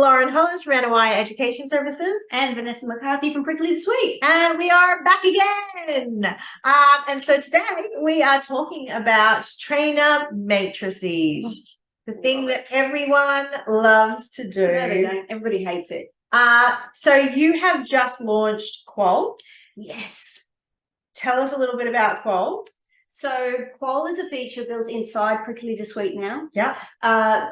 Lauren Holmes from NOI Education Services. And Vanessa McCarthy from Prickly2Sweet. And we are back again. And so today we are talking about trainer matrices, the thing that everyone loves to do. No, they don't. Everybody hates it. So you have just launched Qual. Yes. Tell us a little bit about Qual. So Qual is a feature built inside Prickly2Sweet now. Yeah.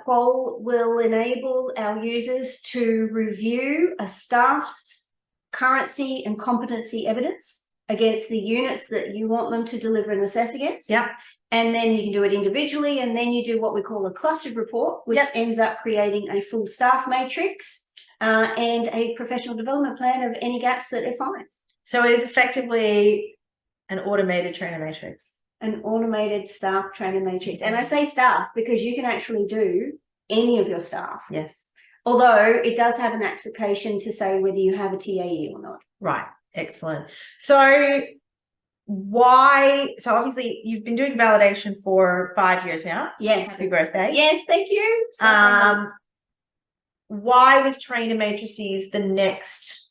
Qual will enable our users to review a staff's currency and competency evidence against the units that you want them to deliver and assess against. Yeah. And then you can do it individually, and then you do what we call a clustered report, which ends up creating a full staff matrix and a professional development plan of any gaps that it finds. So it is effectively an automated trainer matrix. An automated staff trainer matrix. And I say staff because you can actually do any of your staff. Yes. Although it does have an application to say whether you have a TAE or not. Right. Excellent. So obviously you've been doing validation for 5 years now. Yes. Happy birthday. Yes, thank you. Why was trainer matrices the next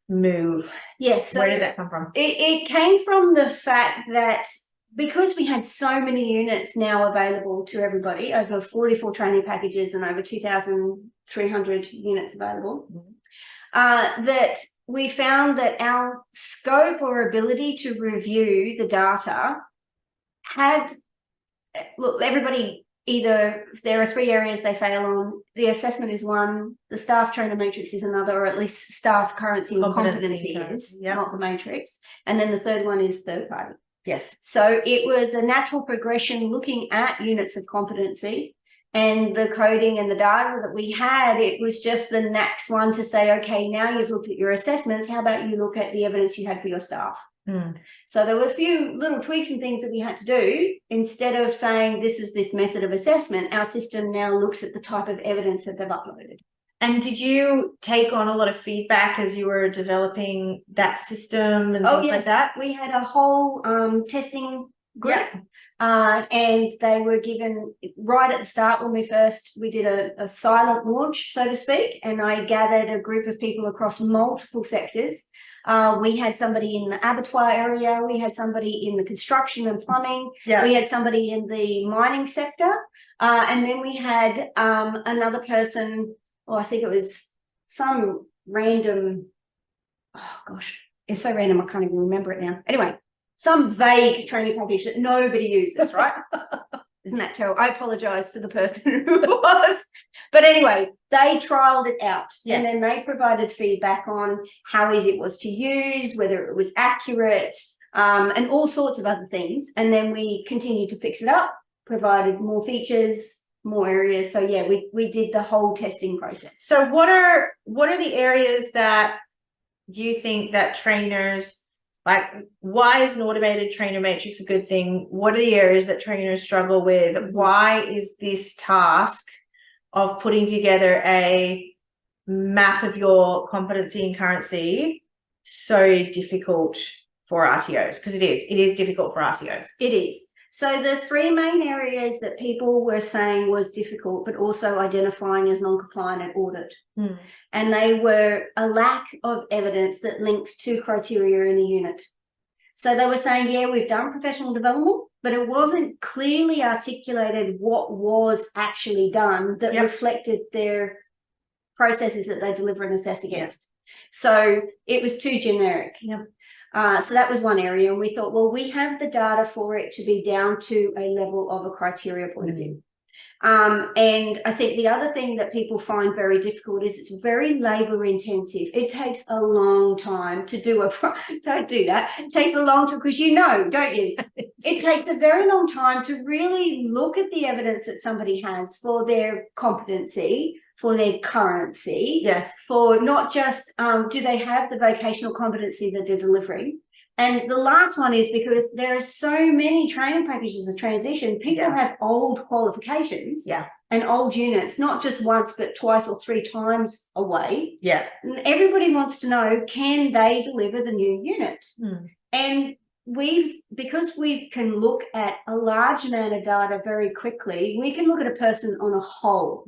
move? Yes. So where did that come from? It came from the fact that because we had so many units now available to everybody, over 44 training packages and over 2,300 units available, that we found that our scope or ability to review the data had, look, everybody either, there are 3 areas they fail on. The assessment is one, the staff trainer matrix is another, or at least staff currency and competency is, not the matrix. And then the third one is third party. Yes. So it was a natural progression looking at units of competency and the coding and the data that we had. It was just the next one to say, okay, now you've looked at your assessments. How about you look at the evidence you had for your staff? So there were a few little tweaks and things that we had to do. Instead of saying this is this method of assessment, our system now looks at the type of evidence that they've uploaded. And did you take on a lot of feedback as you were developing that system and things like that? We had a whole testing group, and they were given right at the start when we did a silent launch, so to speak, and I gathered a group of people across multiple sectors. We had somebody in the abattoir area, we had somebody in the construction and plumbing, we had somebody in the mining sector, and then we had another person. Well, I think it was some random, oh gosh, it's so random I can't even remember it now. Anyway, some vague training package that nobody uses, right? Isn't that terrible? I apologize to the person who was. But anyway, they trialed it out. And then they provided feedback on how easy it was to use, whether it was accurate, and all sorts of other things. And then we continued to fix it up, provided more features, more areas. So yeah, we did the whole testing process. So what are the areas that you think that trainers, like, why is an automated trainer matrix a good thing? What are the areas that trainers struggle with? Why is this task of putting together a map of your competency and currency so difficult for RTOs? Because it is difficult for RTOs. It is. So the 3 main areas that people were saying was difficult, but also identifying as non-compliant at audit. And they were a lack of evidence that linked to criteria in a unit. So they were saying, yeah, we've done professional development, but it wasn't clearly articulated what was actually done that reflected their processes that they deliver and assess against. So it was too generic. So that was one area, and we thought, well, we have the data for it to be down to a level of a criteria point of view. And I think the other thing that people find very difficult is it's very labor intensive. It takes a long time to do don't do that. It takes a long time, because you know, don't you? It takes a very long time to really look at the evidence that somebody has for their competency, for their currency, for not just do they have the vocational competency that they're delivering. And the last one is because there are so many training packages of transition, people have old qualifications and old units, not just once, but twice or 3 times away. And everybody wants to know, can they deliver the new unit? And because we can look at a large amount of data very quickly, we can look at a person on a whole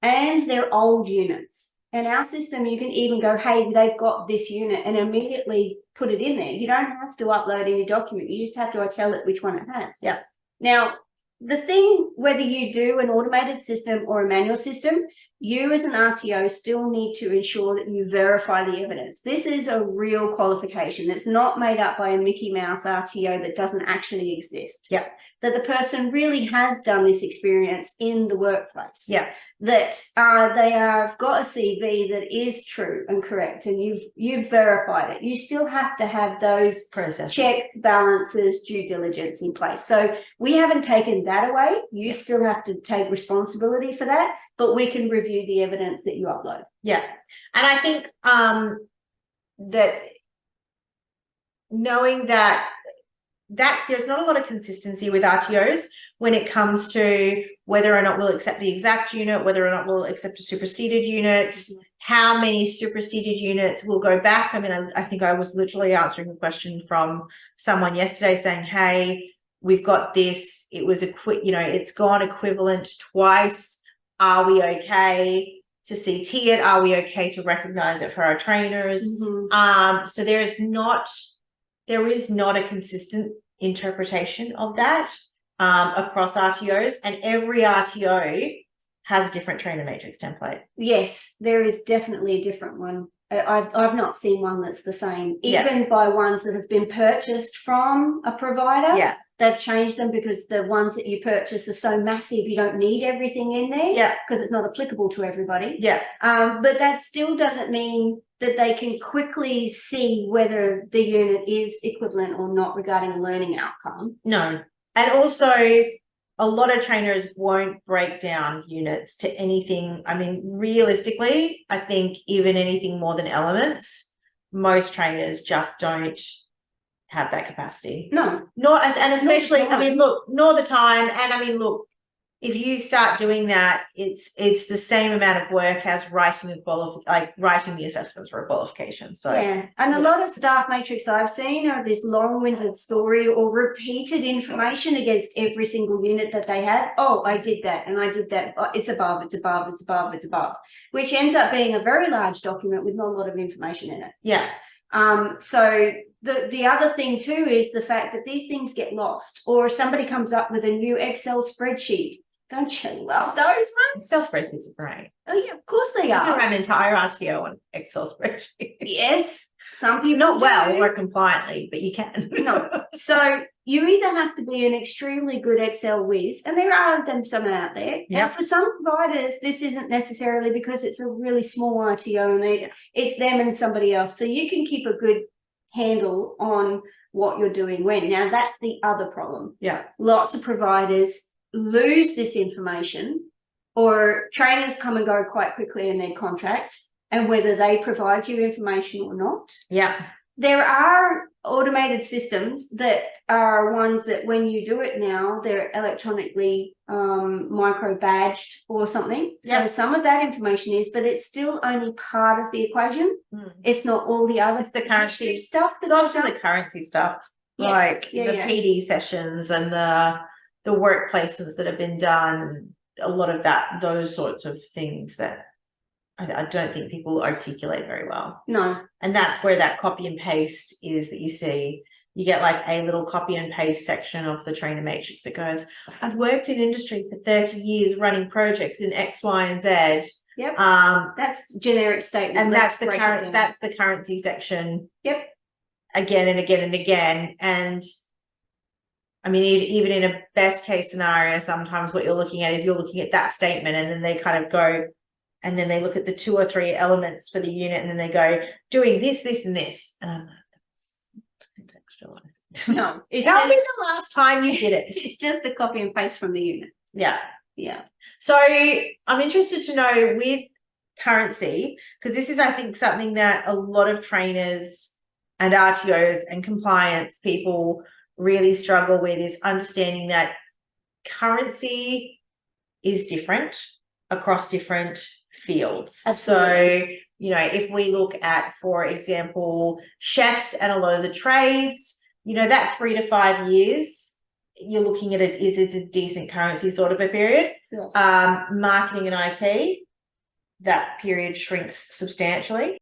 and their old units. And our system, you can even go, hey, they've got this unit, and immediately put it in there. You don't have to upload any document. You just have to tell it which one it has. Yeah. Now, the thing, whether you do an automated system or a manual system, you as an RTO still need to ensure that you verify the evidence. This is a real qualification. It's not made up by a Mickey Mouse RTO that doesn't actually exist. Yeah. That the person really has done this experience in the workplace. Yeah. That they have got a CV that is true and correct, and you've verified it. You still have to have those processes, check balances, due diligence in place. So we haven't taken that away. You still have to take responsibility for that, but we can review the evidence that you upload. Yeah. And I think that knowing that there's not a lot of consistency with RTOs when it comes to whether or not we'll accept the exact unit, whether or not we'll accept a superseded unit, how many superseded units will go back. I mean, I think I was literally answering a question from someone yesterday saying, hey, we've got this, it was it's gone equivalent twice. Are we okay to CT it? Are we okay to recognize it for our trainers? So there is not a consistent interpretation of that across RTOs, and every RTO has a different trainer matrix template. Yes, there is definitely a different one. I've not seen one that's the same, even by ones that have been purchased from a provider. Yeah. They've changed them because the ones that you purchase are so massive, you don't need everything in there. Yeah. Because it's not applicable to everybody. Yeah. But that still doesn't mean that they can quickly see whether the unit is equivalent or not regarding a learning outcome. No. And also, a lot of trainers won't break down units to anything. I mean, realistically, I think even anything more than elements, most trainers just don't have that capacity. No. And especially, I mean, look, nor the time. And I mean, look, if you start doing that, it's the same amount of work as writing the assessments for a qualification. So yeah, and a lot of staff matrix I've seen are this long-winded story or repeated information against every single unit that they have. Oh, I did that and I did that. Oh, it's above, it's above, it's above, it's above, which ends up being a very large document with not a lot of information in it. Yeah. So the other thing too is the fact that these things get lost, or somebody comes up with a new Excel spreadsheet. Don't you love those ones? Excel spreadsheets are great. Oh yeah, of course they You are. can run an entire RTO on Excel spreadsheet. Yes, some people not well do. or compliantly, but you can. No. So you either have to be an extremely good Excel whiz, and there are some out there. Yep. And for some providers, this isn't necessarily because it's a really small RTO and it's them and somebody else. So you can keep a good handle on what you're doing when. Now, that's the other problem. Yeah. Lots of providers lose this information, or trainers come and go quite quickly in their contract, and whether they provide you information or not. Yeah. There are automated systems that are ones that when you do it now, they're electronically micro badged or something. Yep. So some of that information is, but it's still only part of the equation. It's not all the other the currency stuff. It's often the currency stuff, like the PD sessions and the work placements that have been done. A lot of those sorts of things that I don't think people articulate very well. No. And that's where that copy and paste is that you see. You get like a little copy and paste section of the trainer matrix that goes, I've worked in industry for 30 years running projects in X, Y, and Z. Yep. That's generic statement. And that's the currency section. Yep. Again and again and again. And I mean, even in a best case scenario, sometimes what you're looking at is you're looking at that statement, and then they kind of go, and then they look at the 2 or 3 elements for the unit, and then they go, doing this, this, and this. And I'm like, contextualize. No. Tell me the last time you did it. It's just a copy and paste from the unit. Yeah. Yeah. So I'm interested to know with currency, because this is, I think, something that a lot of trainers and RTOs and compliance people really struggle with, is understanding that currency is different across different fields. Absolutely. So, if we look at, for example, chefs and a lot of the trades, that 3 to 5 years, you're looking at it is a decent currency sort of a period. Yes. Marketing and IT, that period shrinks substantially.